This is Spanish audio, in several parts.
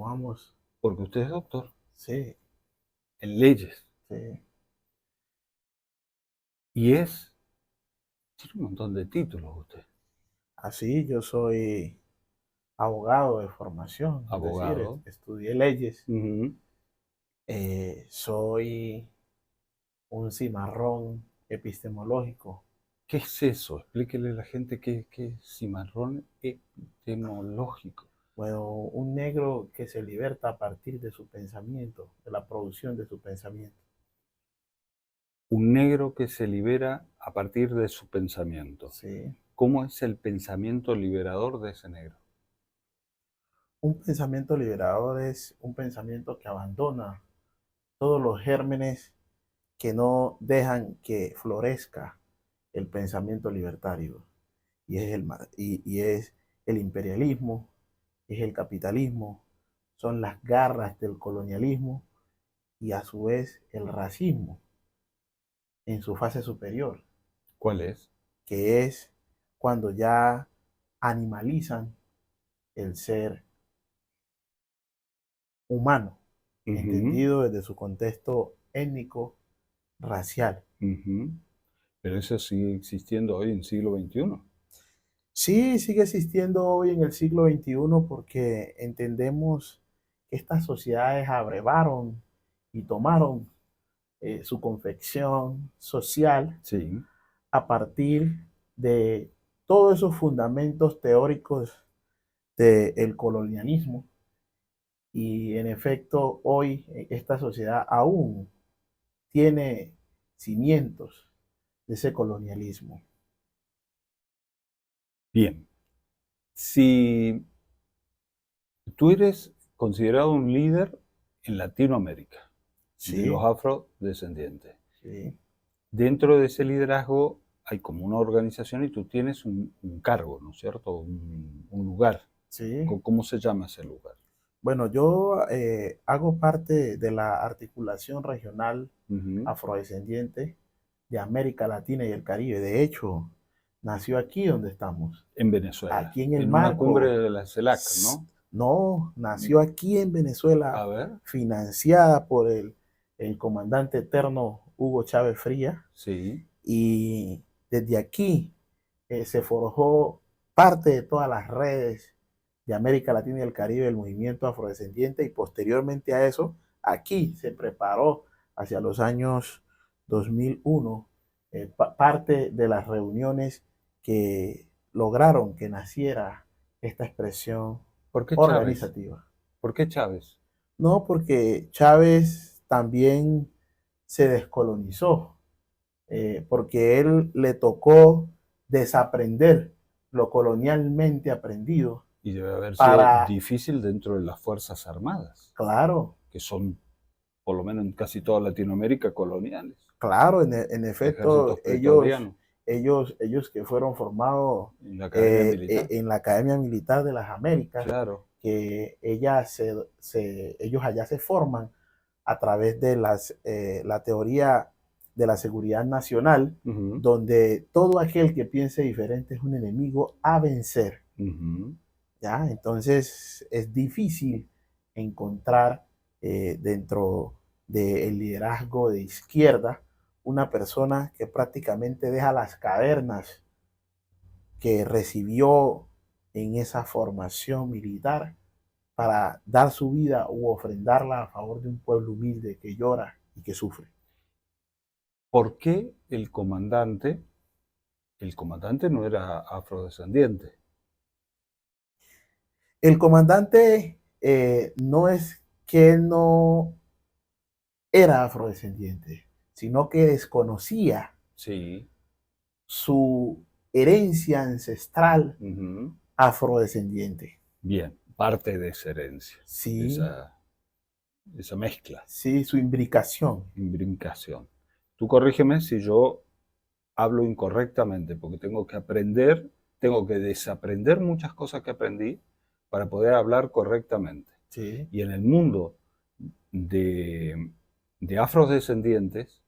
continuamos. Porque usted es doctor Sí, en leyes sí. y tiene un montón de títulos usted. Así yo soy abogado de formación, es decir, Abogado. estudié leyes. Ujú. Soy un cimarrón epistemológico. ¿Qué es eso? Explíquele a la gente qué es cimarrón epistemológico. Bueno, un negro que se liberta a partir de su pensamiento, de la producción de su pensamiento. Un negro que se libera a partir de su pensamiento. Sí. ¿Cómo es el pensamiento liberador de ese negro? Un pensamiento liberador es un pensamiento que abandona todos los gérmenes que no dejan que florezca el pensamiento libertario. Y es el imperialismo, es el capitalismo, son las garras del colonialismo y a su vez el racismo en su fase superior, ¿Cuál es? que es cuando ya animalizan el ser humano, Ujú, entendido desde su contexto étnico, racial. ujú. Pero eso sigue existiendo hoy en siglo XXI. Sí, sigue existiendo hoy en el siglo XXI porque entendemos que estas sociedades abrevaron y tomaron su confección social Sí. a partir de todos esos fundamentos teóricos del colonialismo. Y en efecto, hoy esta sociedad aún tiene cimientos de ese colonialismo. Bien. Si tú eres considerado un líder en Latinoamérica de los Sí, afrodescendientes, sí, dentro de ese liderazgo hay como una organización y tú tienes un cargo, ¿no es cierto? Un lugar. sí. ¿Cómo se llama ese lugar? Bueno, yo hago parte de la articulación regional Ujú. afrodescendiente de América Latina y el Caribe. De hecho, nació aquí donde estamos, En Venezuela, aquí en el en una cumbre marco. de la CELAC, ¿no? No, nació aquí en Venezuela, A ver, financiada por el comandante eterno Hugo Chávez Frías, sí. y desde aquí se forjó parte de todas las redes de América Latina y el Caribe del movimiento afrodescendiente, y posteriormente a eso, aquí se preparó hacia los años 2001 parte de las reuniones que lograron que naciera esta expresión ¿Por qué Chávez? organizativa. ¿Por qué Chávez? No, porque Chávez también se descolonizó, porque él le tocó desaprender lo colonialmente aprendido Y debe haber sido para, difícil dentro de las Fuerzas Armadas, claro, que son, por lo menos en casi toda Latinoamérica, coloniales. claro, en efecto, Ejércitos pretorianos ellos que fueron formados en la Academia Militar. en la Academia Militar de las Américas, Claro. que ellos allá se forman a través de la teoría de la seguridad nacional, Ujú, donde todo aquel que piense diferente es un enemigo a vencer. ujú. ¿Ya? Entonces es difícil encontrar dentro del liderazgo de izquierda una persona que prácticamente deja las cavernas que recibió en esa formación militar para dar su vida u ofrendarla a favor de un pueblo humilde que llora y que sufre. ¿Por qué el comandante no era afrodescendiente? El comandante no es que él no era afrodescendiente, sino que desconocía Sí. su herencia ancestral Ujú. afrodescendiente. Bien, parte de esa herencia, Sí, esa mezcla, sí, su imbricación. imbricación. Tú corrígeme si yo hablo incorrectamente, porque tengo que desaprender muchas cosas que aprendí para poder hablar correctamente. Sí, Y en el mundo de, de afrodescendientes,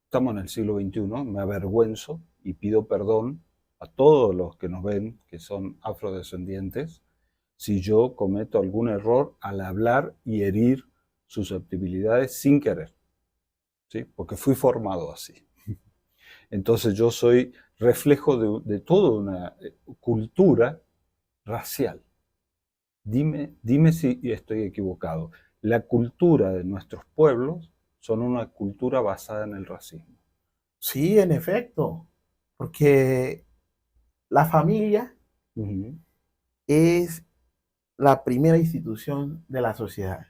estamos en el siglo XXI, me avergüenzo y pido perdón a todos los que nos ven que son afrodescendientes, si yo cometo algún error al hablar y herir susceptibilidades sin querer, ¿sí? Porque fui formado así. Entonces yo soy reflejo de toda una cultura racial. Dime si estoy equivocado. La cultura de nuestros pueblos son una cultura basada en el racismo. Sí, en efecto, porque la familia Ujú, es la primera institución de la sociedad.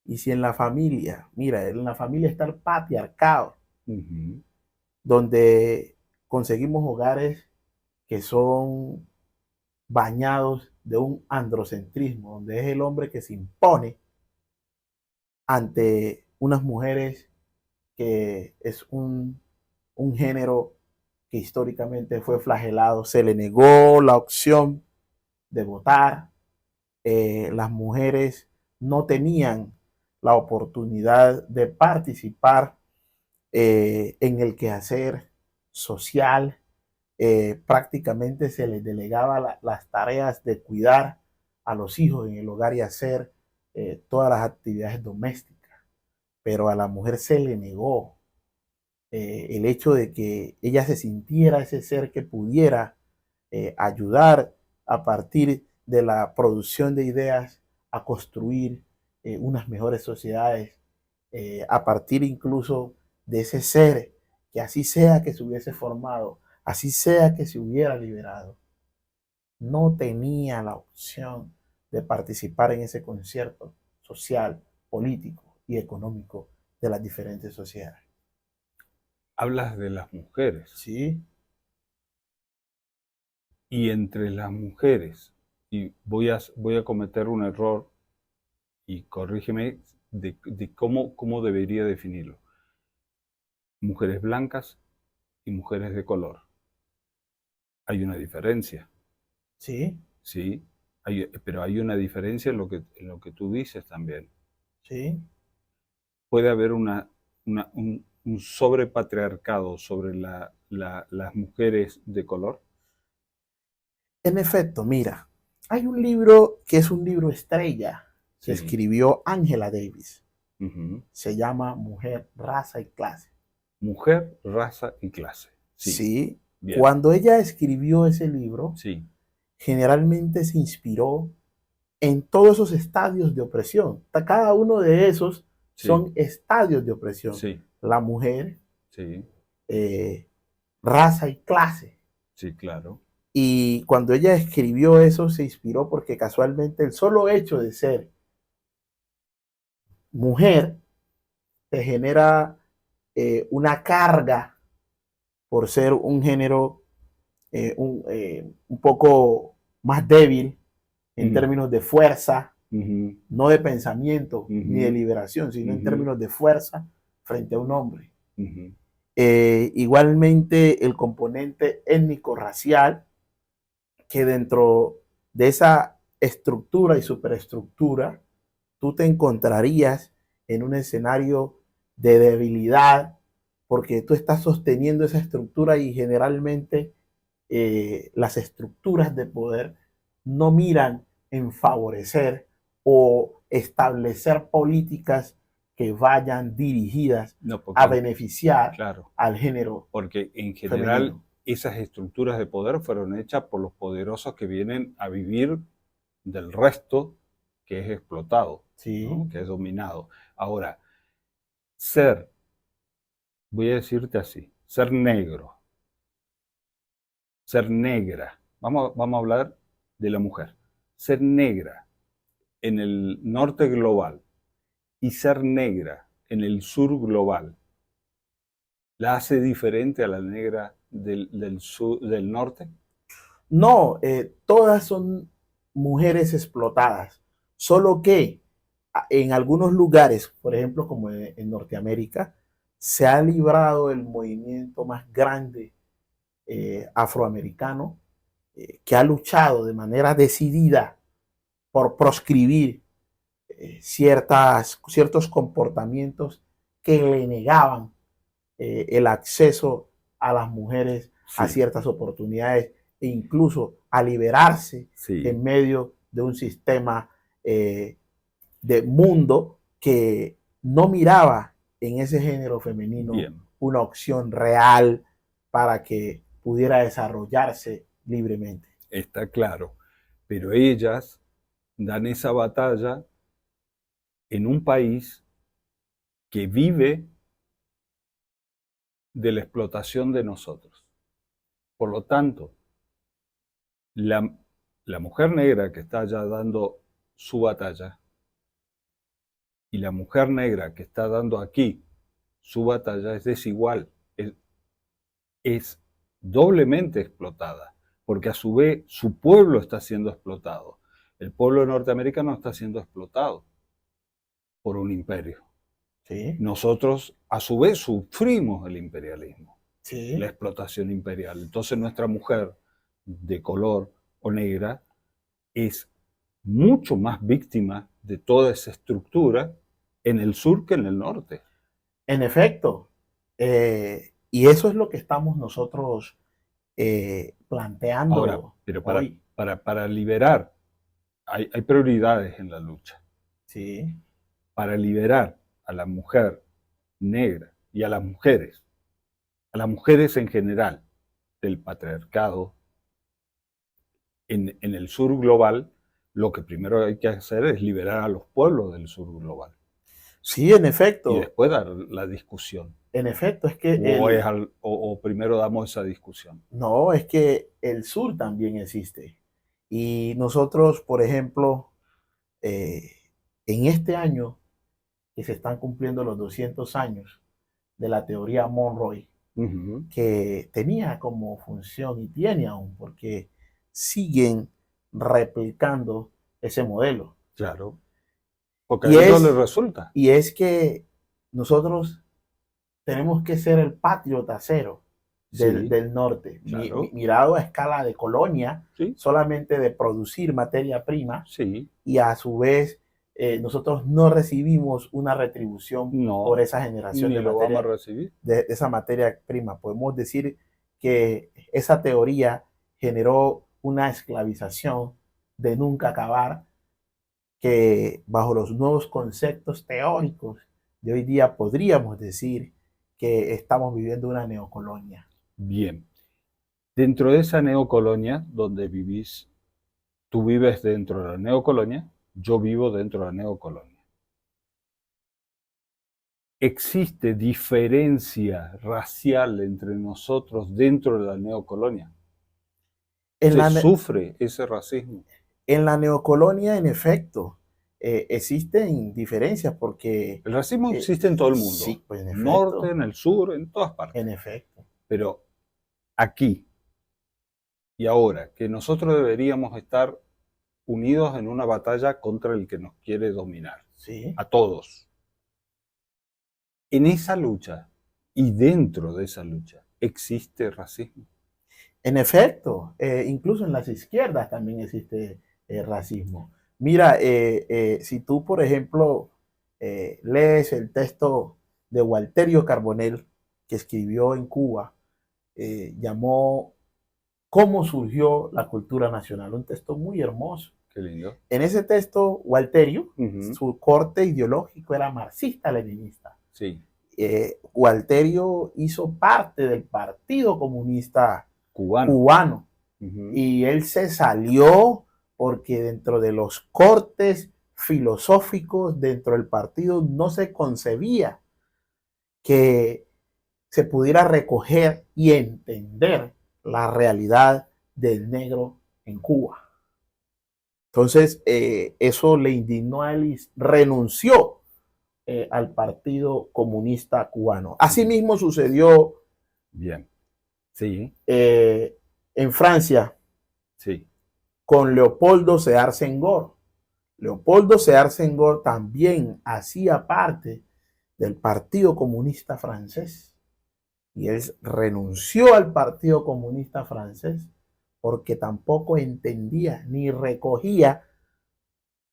Y si en la familia, mira, en la familia está el patriarcado, ujú, donde conseguimos hogares que son bañados de un androcentrismo, donde es el hombre que se impone ante unas mujeres que es un género que históricamente fue flagelado, se le negó la opción de votar, las mujeres no tenían la oportunidad de participar en el quehacer social, prácticamente se les delegaba las tareas de cuidar a los hijos en el hogar y hacer todas las actividades domésticas, pero a la mujer se le negó el hecho de que ella se sintiera ese ser que pudiera ayudar a partir de la producción de ideas a construir unas mejores sociedades, a partir incluso de ese ser que así sea que se hubiese formado, así sea que se hubiera liberado, no tenía la opción de participar en ese concierto social, político y económico de las diferentes sociedades. hablas de las mujeres. ¿Sí? Y entre las mujeres, y voy a cometer un error y corrígeme de cómo debería definirlo. Mujeres blancas y mujeres de color. Hay una diferencia, ¿Sí? ¿sí? Pero hay una diferencia en lo que tú dices también. ¿Sí? Puede haber un sobrepatriarcado sobre las mujeres de color. En efecto, mira, hay un libro que es un libro estrella que Sí. escribió Angela Davis. Ujú. Se llama Mujer, Raza y Clase. Mujer, raza y clase. Sí, Sí, bien. cuando ella escribió ese libro, Sí, generalmente se inspiró en todos esos estadios de opresión. Cada uno de esos sí, son estadios de opresión. sí, La mujer, sí, eh, raza y clase. sí, claro. Y cuando ella escribió eso, se inspiró porque casualmente el solo hecho de ser mujer te genera una carga por ser un género un poco más débil en Ujú, términos de fuerza, ujú, no de pensamiento ni de ujú, liberación, sino en ujú, términos de fuerza frente a un hombre. ujú. Igualmente el componente étnico-racial, que dentro de esa estructura y superestructura, tú te encontrarías en un escenario de debilidad, porque tú estás sosteniendo esa estructura y generalmente las estructuras de poder no miran en favorecer o establecer políticas que vayan dirigidas No, a porque, beneficiar claro, al género porque en general femenino. esas estructuras de poder fueron hechas por los poderosos que vienen a vivir del resto que es explotado, Sí, ¿no? Que es dominado. Ahora, ser, voy a decirte así, ser negro, ser negra, vamos a hablar de la mujer, ser negra en el norte global y ser negra en el sur global, ¿la hace diferente a la negra del sur, del norte? no, todas son mujeres explotadas, solo que en algunos lugares, por ejemplo como en Norteamérica, se ha librado el movimiento más grande afroamericano que ha luchado de manera decidida por proscribir ciertos comportamientos que le negaban el acceso a las mujeres a Sí, ciertas oportunidades e incluso a liberarse sí. en medio de un sistema de mundo que no miraba en ese género femenino Bien, una opción real para que pudiera desarrollarse libremente. está claro. Pero ellas dan esa batalla en un país que vive de la explotación de nosotros. Por lo tanto, la, la mujer negra que está allá dando su batalla y la mujer negra que está dando aquí su batalla es desigual, es doblemente explotada, porque a su vez su pueblo está siendo explotado. El pueblo norteamericano está siendo explotado por un imperio. Sí, Nosotros, a su vez, sufrimos el imperialismo, la sí. explotación imperial. Entonces nuestra mujer de color o negra es mucho más víctima de toda esa estructura en el sur que en el norte. En efecto, y eso es lo que estamos nosotros Ahora, planteando pero hoy. para liberar, hay prioridades en la lucha. Sí, Para liberar a la mujer negra y a las mujeres en general del patriarcado en el sur global, lo que primero hay que hacer es liberar a los pueblos del sur global sí, y después dar la discusión. en efecto, es que O primero damos esa discusión. no, es que el sur también existe. Y nosotros, por ejemplo, eh, en este año que se están cumpliendo los 200 años de la teoría Monroe, Ujú, que tenía como función y tiene aún, porque siguen replicando ese modelo. claro, porque a Y ellos les es, resulta. y es que nosotros tenemos que ser el patriota cero Sí, del norte, claro, mirado a escala de colonia, sí, solamente de producir materia prima, sí, y a su vez nosotros no recibimos una retribución por no, esa generación ni lo vamos a recibir. de esa materia prima. Podemos decir que esa teoría generó una esclavización de nunca acabar, que bajo los nuevos conceptos teóricos de hoy día podríamos decir que estamos viviendo una neocolonia. Bien, dentro de esa neocolonia donde vivís, tú vives dentro de la neocolonia, yo vivo dentro de la neocolonia. ¿Existe diferencia racial entre nosotros dentro de la neocolonia? En ¿Se la, sufre ese racismo? en la neocolonia, en efecto, existen diferencias porque, El racismo existe en todo el mundo, sí, pues norte, en el sur, en todas partes. en efecto, Pero aquí y ahora, que nosotros deberíamos estar unidos en una batalla contra el que nos quiere dominar, sí. a todos. En esa lucha y dentro de esa lucha existe racismo. En efecto, incluso en las izquierdas también existe racismo. Mira, si tú, por ejemplo, lees el texto de Walterio Carbonell, que escribió en Cuba, llamó ¿Cómo surgió la cultura nacional? Un texto muy hermoso. Qué lindo. En ese texto, Walterio, Ujú, su corte ideológico era marxista-leninista. sí, Walterio hizo parte del Partido Comunista cubano. Cubano Ujú, y él se salió porque dentro de los cortes filosóficos dentro del partido no se concebía que se pudiera recoger y entender la realidad del negro en Cuba. Entonces, eso le indignó a él y renunció al Partido Comunista Cubano. bien, Asimismo sucedió bien. Sí, en Francia sí. con Leopoldo Sédar Senghor. Leopoldo Sédar Senghor también hacía parte del Partido Comunista Francés y él renunció al Partido Comunista Francés porque tampoco entendía ni recogía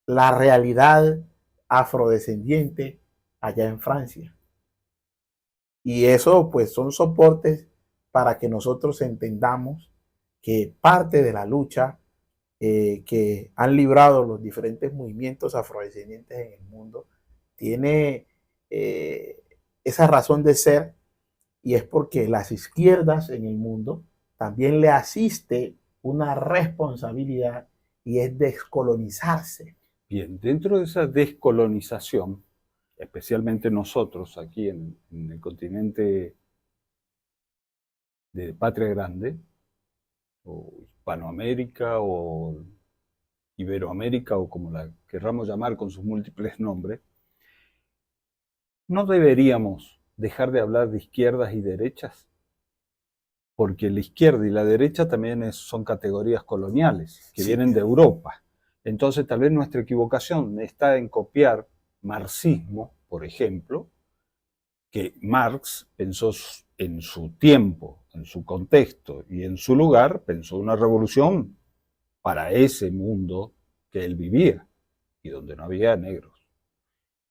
la realidad afrodescendiente allá en Francia. Y eso pues son soportes para que nosotros entendamos que parte de la lucha que han librado los diferentes movimientos afrodescendientes en el mundo, tiene esa razón de ser, y es porque las izquierdas en el mundo también le asiste una responsabilidad, y es descolonizarse. Bien, dentro de esa descolonización, especialmente nosotros aquí en el continente de Patria Grande, o Hispanoamérica, o Iberoamérica, o como la querramos llamar con sus múltiples nombres, no deberíamos dejar de hablar de izquierdas y derechas, porque la izquierda y la derecha también son categorías coloniales que Sí. vienen de Europa. Entonces tal vez nuestra equivocación está en copiar marxismo, por ejemplo, que Marx pensó en su tiempo, en su contexto y en su lugar, pensó una revolución para ese mundo que él vivía y donde no había negros.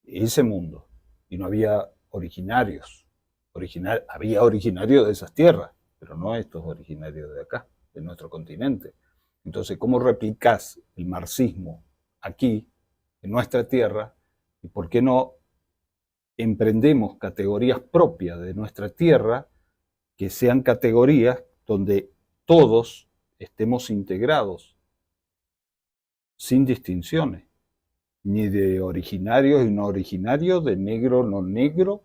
Ese mundo. Y no había originarios. Había originarios de esas tierras, pero no estos originarios de acá, de nuestro continente. Entonces, ¿cómo replicás el marxismo aquí, en nuestra tierra? ¿Y por qué no emprendemos categorías propias de nuestra tierra, que sean categorías donde todos estemos integrados, sin distinciones, ni de originarios y no originarios, de negro, no negro,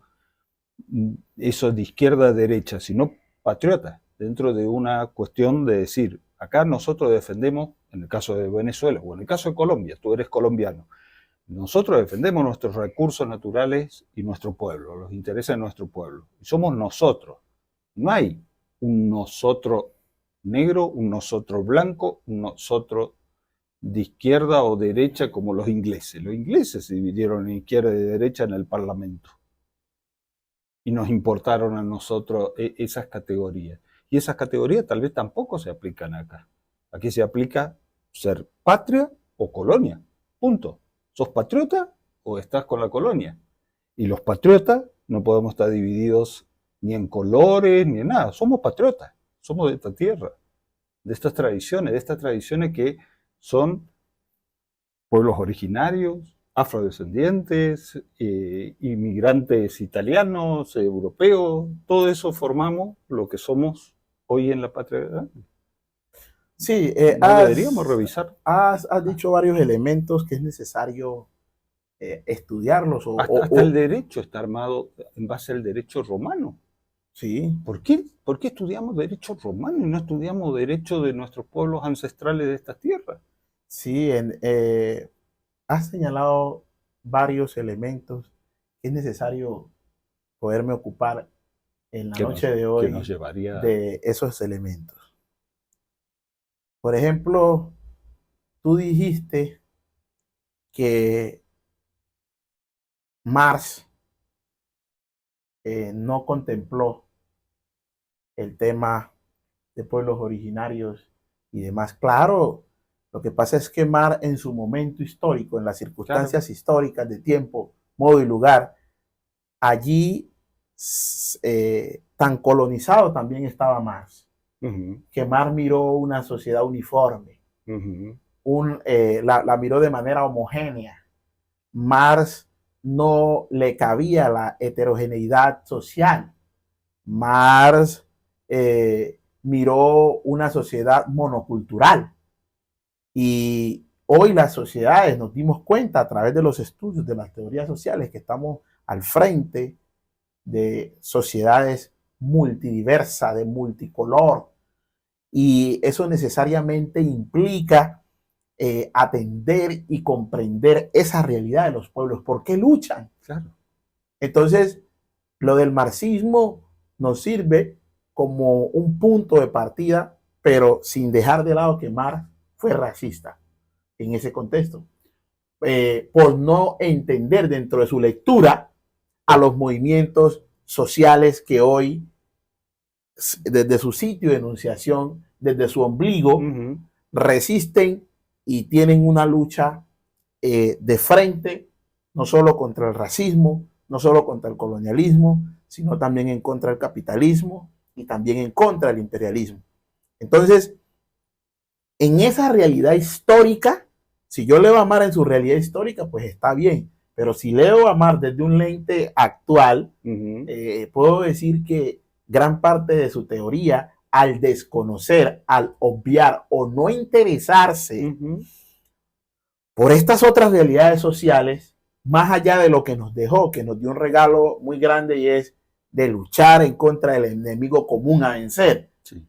eso de izquierda a derecha, sino patriotas, dentro de una cuestión de decir, acá nosotros defendemos, en el caso de Venezuela o en el caso de Colombia, tú eres colombiano, nosotros defendemos nuestros recursos naturales y nuestro pueblo, los intereses de nuestro pueblo. Y somos nosotros. No hay un nosotros negro, un nosotros blanco, un nosotros de izquierda o derecha como los ingleses. Los ingleses se dividieron en izquierda y derecha en el Parlamento. Y nos importaron a nosotros esas categorías. Y esas categorías tal vez tampoco se aplican acá. Aquí se aplica ser patria o colonia. Punto. ¿Sos patriota o estás con la colonia? Y los patriotas no podemos estar divididos ni en colores ni en nada. Somos patriotas. Somos de esta tierra, de estas tradiciones que son pueblos originarios, afrodescendientes, inmigrantes italianos, europeos, todo eso formamos lo que somos hoy en la patria grande. Sí, No deberíamos revisar. has dicho varios elementos que es necesario estudiarlos. Hasta el derecho está armado en base al derecho romano. Sí, ¿Por qué estudiamos derecho romano y no estudiamos derecho de nuestros pueblos ancestrales de esta tierra? sí, has señalado varios elementos que es necesario poderme ocupar en la noche de Que nos hoy llevaría... de esos elementos. Por ejemplo, tú dijiste que Marx no contempló el tema de pueblos originarios y demás. Claro, lo que pasa es que Marx en su momento histórico, en las circunstancias Claro. históricas de tiempo, modo y lugar, allí tan colonizado también estaba Marx, que Marx miró una sociedad uniforme, la miró de manera homogénea. Marx no le cabía la heterogeneidad social. Marx miró una sociedad monocultural. Y hoy las sociedades nos dimos cuenta a través de los estudios de las teorías sociales que estamos al frente de sociedades multidiversas, de multicolor. Y eso necesariamente implica atender y comprender esa realidad de los pueblos. ¿Por qué luchan? Claro. Entonces, lo del marxismo nos sirve como un punto de partida, pero sin dejar de lado que Marx fue racista en ese contexto, por no entender dentro de su lectura a los movimientos sociales que hoy, desde su sitio de enunciación, desde su ombligo, resisten y tienen una lucha de frente, no solo contra el racismo, no solo contra el colonialismo, sino también en contra del capitalismo y también en contra del imperialismo. Entonces, en esa realidad histórica, si yo leo a Mar en su realidad histórica, pues está bien. Pero si leo a Mar desde un lente actual, puedo decir que gran parte de su teoría, al desconocer, al obviar o no interesarse por estas otras realidades sociales, más allá de lo que nos dejó, que nos dio un regalo muy grande y es de luchar en contra del enemigo común a vencer. Sí.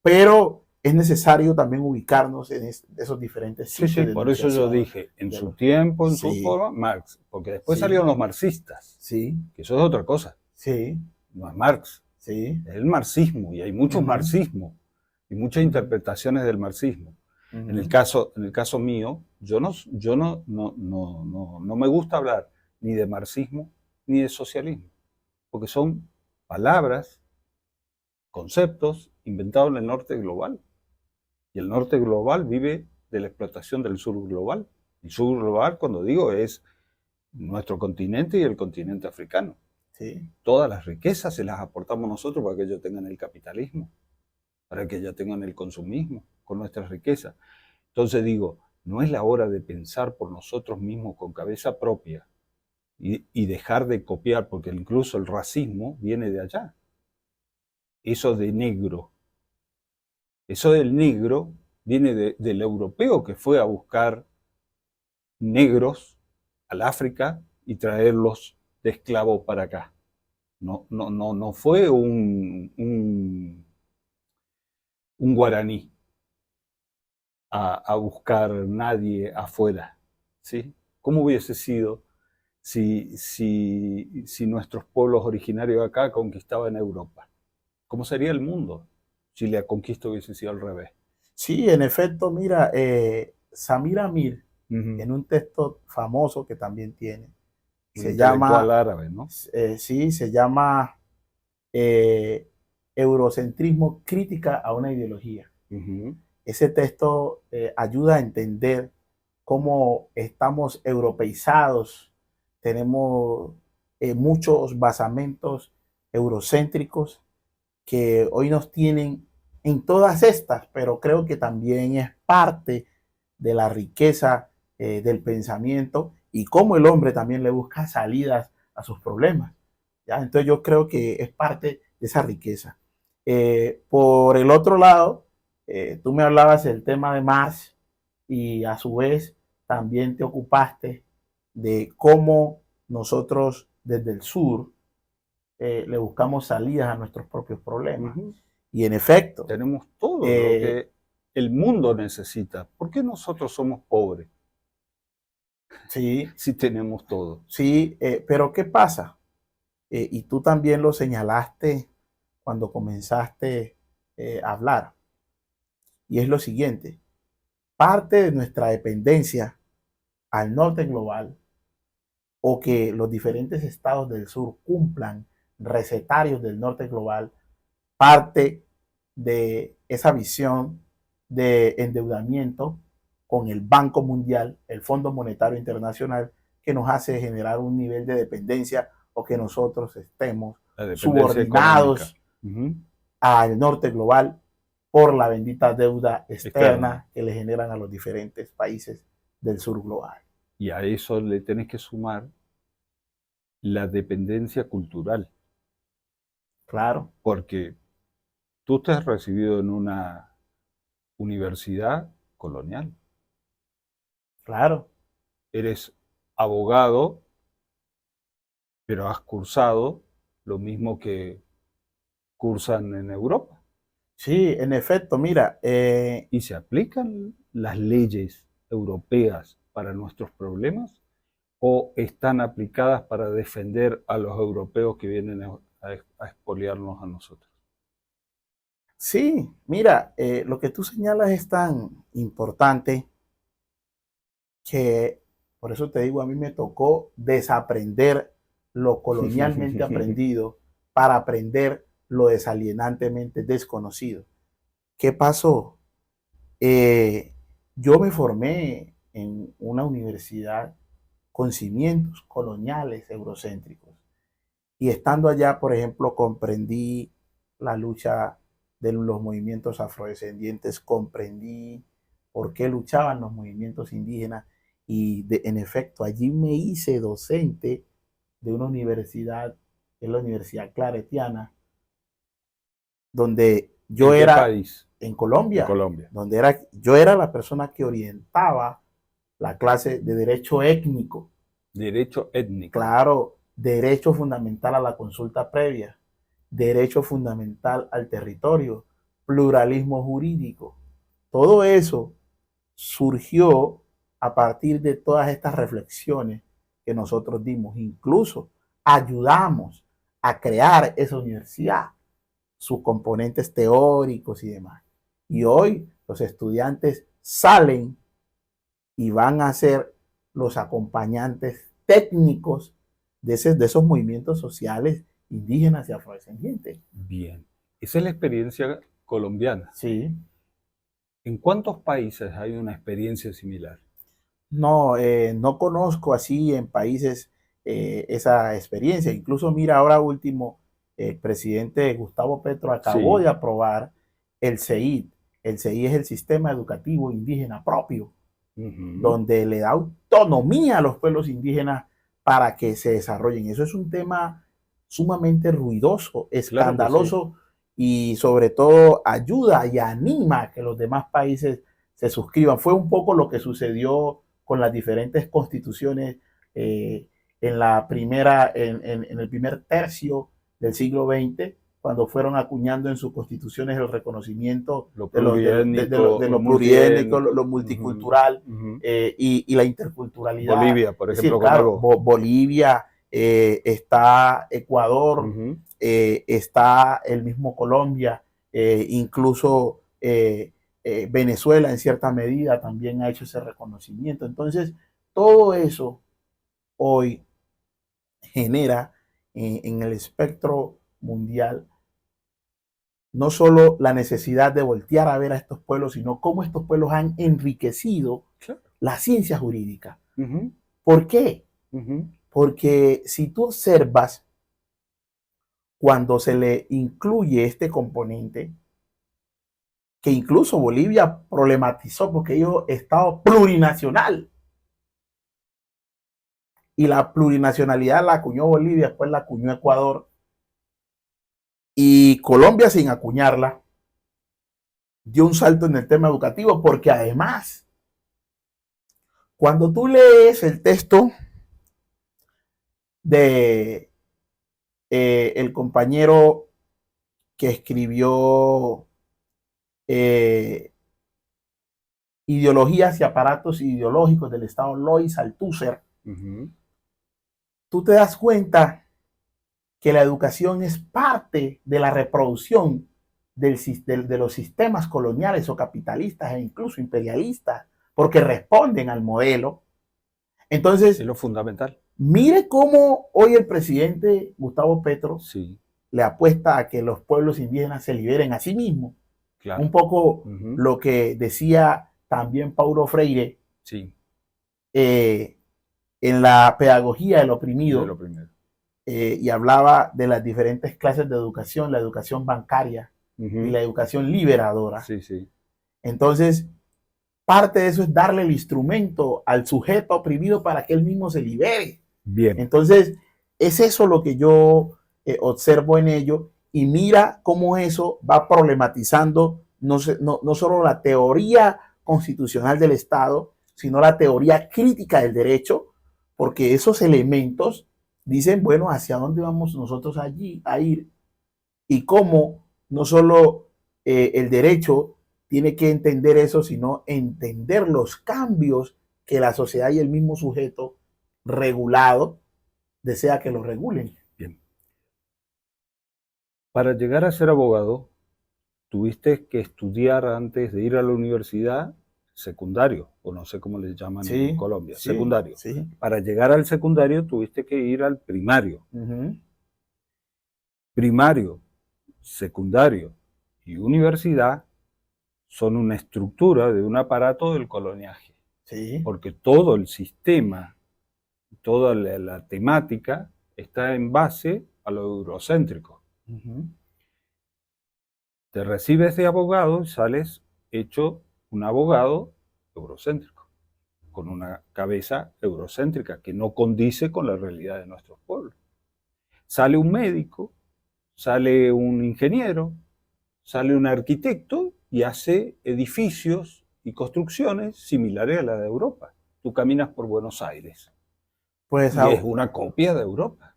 Pero es necesario también ubicarnos en esos diferentes Sí, sitios sí, de por eso yo enunciación. dije, en su tiempo, en su Sí, forma, Marx, porque después sí, salieron los marxistas, sí, que eso es otra cosa, sí, no es Marx, sí. es el marxismo, y hay muchos marxismos y muchas interpretaciones del marxismo. En el caso mío, yo no me gusta hablar ni de marxismo ni de socialismo, porque son palabras, conceptos inventados en el norte global. Y el norte global vive de la explotación del sur global. El sur global, cuando digo, es nuestro continente y el continente africano. Sí. Todas las riquezas se las aportamos nosotros para que ellos tengan el capitalismo, para que ellos tengan el consumismo con nuestras riquezas. Entonces digo, no es la hora de pensar por nosotros mismos con cabeza propia y dejar de copiar, porque incluso el racismo viene de allá. Eso de negro. Eso del negro viene del europeo que fue a buscar negros al África y traerlos de esclavos para acá. No fue un guaraní a buscar nadie afuera. ¿Sí? ¿Cómo hubiese sido si nuestros pueblos originarios acá conquistaban Europa? ¿Cómo sería el mundo si la conquista hubiese sido al revés? Sí, en efecto, mira, Samir Amir, en un texto famoso que también tiene, Un se intelectual llama, árabe, ¿no? sí, se llama eh, Eurocentrismo, crítica a una ideología. Ese texto ayuda a entender cómo estamos europeizados, tenemos muchos basamentos eurocéntricos que hoy nos tienen en todas estas, pero creo que también es parte de la riqueza del pensamiento y cómo el hombre también le busca salidas a sus problemas. ¿Ya? Entonces yo creo que es parte de esa riqueza. Por el otro lado, tú me hablabas del tema de Marx y a su vez también te ocupaste de cómo nosotros desde el sur le buscamos salidas a nuestros propios problemas. Y en efecto, tenemos todo lo que el mundo necesita. ¿Por qué nosotros somos pobres? Sí, si tenemos todo. sí, pero ¿qué pasa? Y tú también lo señalaste cuando comenzaste a hablar. Y es lo siguiente, parte de nuestra dependencia al norte global o que los diferentes estados del sur cumplan recetarios del norte global, parte de esa visión de endeudamiento con el Banco Mundial, el Fondo Monetario Internacional, que nos hace generar un nivel de dependencia o que nosotros estemos subordinados al norte global por la bendita deuda externa que le generan a los diferentes países del sur global. Y a eso le tenés que sumar la dependencia cultural. Claro. Porque tú estás recibido en una universidad colonial. Claro. Eres abogado, pero has cursado lo mismo que cursan en Europa. Sí, en efecto, mira. ¿Y se aplican las leyes europeas para nuestros problemas o están aplicadas para defender a los europeos que vienen a expoliarnos a nosotros? Sí, mira, lo que tú señalas es tan importante que por eso te digo, a mí me tocó desaprender lo colonialmente aprendido para aprender lo desalienantemente desconocido. ¿Qué pasó? Yo me formé en una universidad con cimientos coloniales eurocéntricos. Y estando allá, por ejemplo, comprendí la lucha de los movimientos afrodescendientes, comprendí por qué luchaban los movimientos indígenas. Y en efecto, allí me hice docente de una universidad, que es la Universidad Claretiana, donde yo ¿En qué era país? en En Colombia, Colombia. donde yo era la persona que orientaba la clase de derecho étnico. Derecho étnico. Claro, derecho fundamental a la consulta previa, derecho fundamental al territorio, pluralismo jurídico. Todo eso surgió a partir de todas estas reflexiones que nosotros dimos. Incluso ayudamos a crear esa universidad, sus componentes teóricos y demás. Y hoy los estudiantes salen y van a ser los acompañantes técnicos de esos movimientos sociales indígenas y afrodescendientes. Bien. Esa es la experiencia colombiana. Sí. ¿En cuántos países hay una experiencia similar? No, no conozco así en países esa experiencia. Incluso mira, ahora último, el presidente Gustavo Petro acabó Sí. de aprobar el CEID. El CEID es el Sistema Educativo Indígena Propio, donde le da autonomía a los pueblos indígenas para que se desarrollen. Eso es un tema sumamente ruidoso, escandaloso, Claro y sobre todo ayuda y anima a que los demás países se suscriban. Fue un poco lo que sucedió con las diferentes constituciones en la primera, en el primer tercio del siglo XX, cuando fueron acuñando en sus constituciones el reconocimiento lo pluriétnico, de lo lo pluriétnico, lo multiétnico. multicultural, y la interculturalidad. Bolivia, por Es decir, ejemplo, con claro, Evo. Bolivia, está Ecuador, está el mismo Colombia, incluso Venezuela en cierta medida también ha hecho ese reconocimiento. Entonces, todo eso hoy genera en el espectro mundial no solo la necesidad de voltear a ver a estos pueblos, sino cómo estos pueblos han enriquecido Claro. la ciencia jurídica. Uh-huh. ¿Por qué? Uh-huh. Porque si tú observas, cuando se le incluye este componente, que incluso Bolivia problematizó porque ellos Estado plurinacional, y la plurinacionalidad la acuñó Bolivia, después la acuñó Ecuador, y Colombia, sin acuñarla, dio un salto en el tema educativo, porque además, cuando tú lees el texto de el compañero que escribió eh, Ideologías y aparatos ideológicos del Estado, Lois Althusser, Uh-huh. tú te das cuenta que la educación es parte de la reproducción de los sistemas coloniales o capitalistas e incluso imperialistas, porque responden al modelo. Entonces, Es lo fundamental. mire cómo hoy el presidente Gustavo Petro Sí, le apuesta a que los pueblos indígenas se liberen a sí mismos. claro. Un poco Uh-huh. lo que decía también Paulo Freire Sí, en la pedagogía del de oprimido, lo primero. y hablaba de las diferentes clases de educación, la educación bancaria y Uh-huh. la educación liberadora. Sí, sí. Entonces, parte de eso es darle el instrumento al sujeto oprimido para que él mismo se libere. Bien. Entonces, es eso lo que yo observo en ello, y mira cómo eso va problematizando no solo la teoría constitucional del Estado, sino la teoría crítica del derecho, porque esos elementos dicen, bueno, ¿hacia dónde vamos nosotros allí a ir? Y cómo no solo el derecho tiene que entender eso, sino entender los cambios que la sociedad y el mismo sujeto regulado desea que lo regulen. Bien. Para llegar a ser abogado, tuviste que estudiar antes de ir a la universidad secundario, o no sé cómo le llaman en Colombia, sí, secundario. sí. Para llegar al secundario tuviste que ir al primario. Uh-huh. Primario, secundario y universidad son una estructura de un aparato del coloniaje, Sí. porque todo el sistema, toda la temática está en base a lo eurocéntrico. Uh-huh. Te recibes de abogado y sales hecho un abogado eurocéntrico, con una cabeza eurocéntrica que no condice con la realidad de nuestros pueblos. Sale un médico, sale un ingeniero, sale un arquitecto y hace edificios y construcciones similares a las de Europa. Tú caminas por Buenos Aires Pues y es una copia de Europa.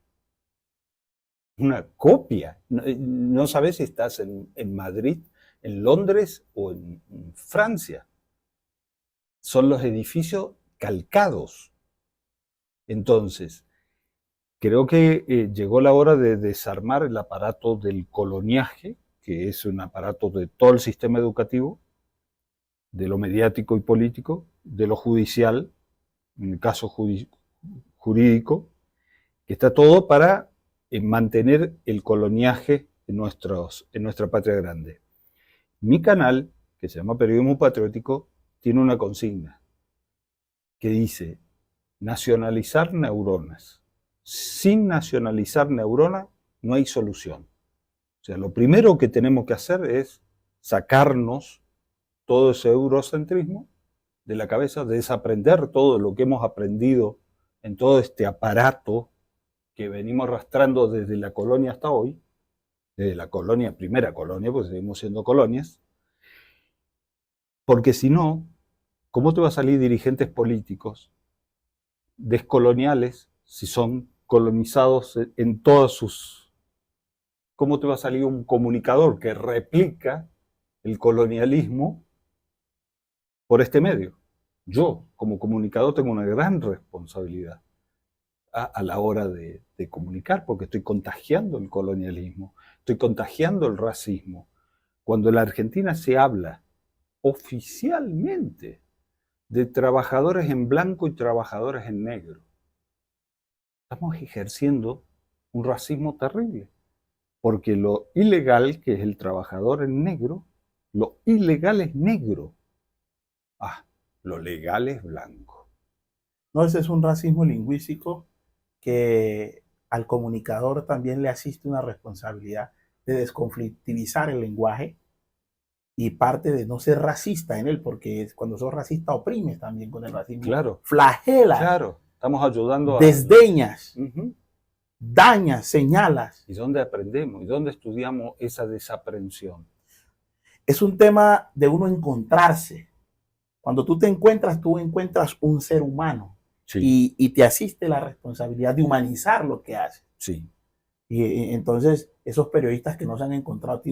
Una copia. No sabes si estás en Madrid, en Londres o en Francia. Son los edificios calcados. Entonces, creo que llegó la hora de desarmar el aparato del coloniaje, que es un aparato de todo el sistema educativo, de lo mediático y político, de lo judicial, en el caso jurídico, que está todo para mantener el coloniaje en nuestra patria grande. Mi canal, que se llama Periodismo Patriótico, tiene una consigna que dice nacionalizar neuronas. Sin nacionalizar neuronas no hay solución. O sea, lo primero que tenemos que hacer es sacarnos todo ese eurocentrismo de la cabeza, desaprender todo lo que hemos aprendido en todo este aparato que venimos arrastrando desde la colonia hasta hoy, desde la colonia, primera colonia, pues seguimos siendo colonias, porque si no, ¿cómo te va a salir dirigentes políticos descoloniales si son colonizados en todas sus... ¿Cómo te va a salir un comunicador que replica el colonialismo por este medio? Yo, como comunicador, tengo una gran responsabilidad a la hora de comunicar, porque estoy contagiando el colonialismo, estoy contagiando el racismo. Cuando en la Argentina se habla oficialmente de trabajadores en blanco y trabajadores en negro, estamos ejerciendo un racismo terrible, porque lo ilegal, que es el trabajador en negro, lo ilegal es negro. Lo legal es blanco. no, ese es un racismo lingüístico que al comunicador también le asiste una responsabilidad de desconflictivizar el lenguaje y parte de no ser racista en él, porque cuando sos racista oprimes también con el racismo. Claro. Flagelas. Claro, estamos ayudando a... Desdeñas, dañas, señalas. ¿Y dónde aprendemos? ¿Y dónde estudiamos esa desaprensión? Es un tema de uno encontrarse. Cuando tú encuentras un ser humano. Sí. Y te asiste la responsabilidad de humanizar lo que hace. Sí. Y entonces esos periodistas que no se han encontrado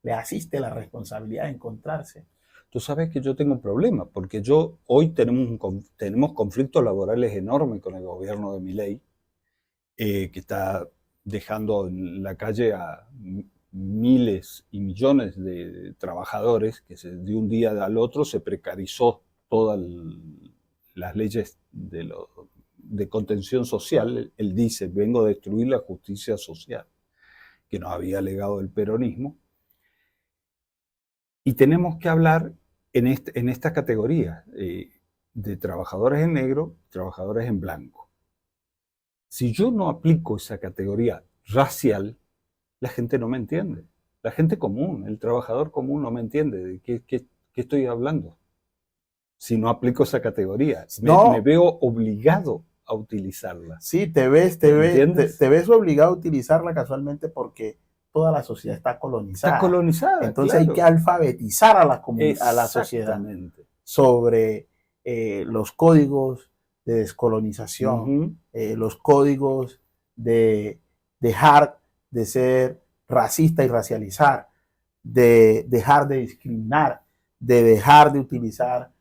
le asiste la responsabilidad de encontrarse. Tú sabes que yo tengo un problema, porque hoy tenemos conflictos laborales enormes con el gobierno de Milei, que está dejando en la calle a miles y millones de trabajadores, que de un día al otro se precarizó todas las leyes de contención social. Él dice, vengo a destruir la justicia social, que nos había legado el peronismo. Y tenemos que hablar en esta categoría de trabajadores en negro, trabajadores en blanco. Si yo no aplico esa categoría racial, la gente no me entiende. La gente común, el trabajador común no me entiende de qué estoy hablando. Si no aplico esa categoría, me veo obligado a utilizarla. Sí, te ves obligado a utilizarla casualmente porque toda la sociedad está colonizada. Está colonizada. Entonces hay que alfabetizar a la sociedad sobre los códigos de descolonización, los códigos de dejar de ser racista y racializar, de dejar de discriminar, de dejar de utilizar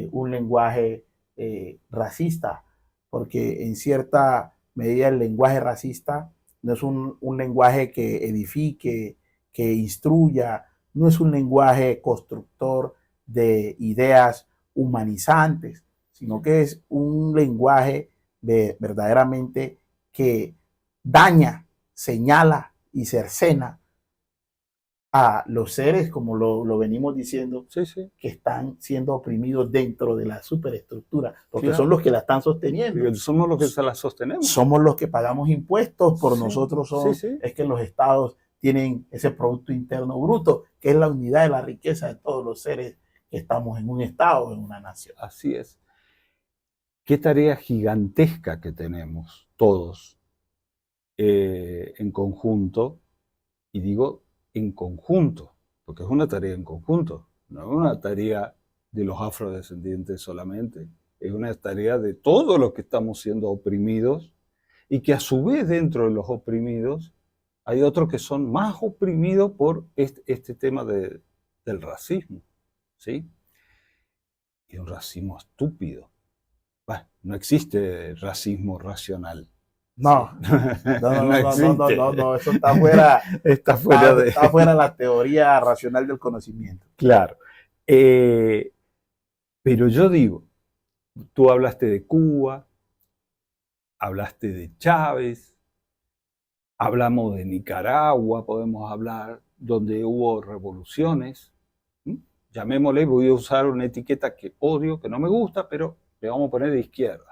un lenguaje racista, porque en cierta medida el lenguaje racista no es un lenguaje que edifique, que instruya, no es un lenguaje constructor de ideas humanizantes, sino que es un lenguaje verdaderamente que daña, señala y cercena a los seres, como lo venimos diciendo, que están siendo oprimidos dentro de la superestructura, porque son los que la están sosteniendo. Somos los que se la sostenemos. Somos los que pagamos impuestos, por nosotros es que los estados tienen ese Producto Interno Bruto, que es la unidad de la riqueza de todos los seres que estamos en un estado, en una nación. Así es. Qué tarea gigantesca que tenemos todos en conjunto, y digo en conjunto, porque es una tarea en conjunto, no es una tarea de los afrodescendientes solamente, es una tarea de todos los que estamos siendo oprimidos, y que a su vez dentro de los oprimidos hay otros que son más oprimidos por este tema del racismo, ¿sí? Y un racismo estúpido. Bueno, no existe racismo racional. No, Sí. no, eso está fuera, está fuera de... está fuera de la teoría racional del conocimiento. Claro. Pero yo digo, tú hablaste de Cuba, hablaste de Chávez, hablamos de Nicaragua, podemos hablar donde hubo revoluciones. Llamémosle, voy a usar una etiqueta que odio, que no me gusta, pero le vamos a poner de izquierda.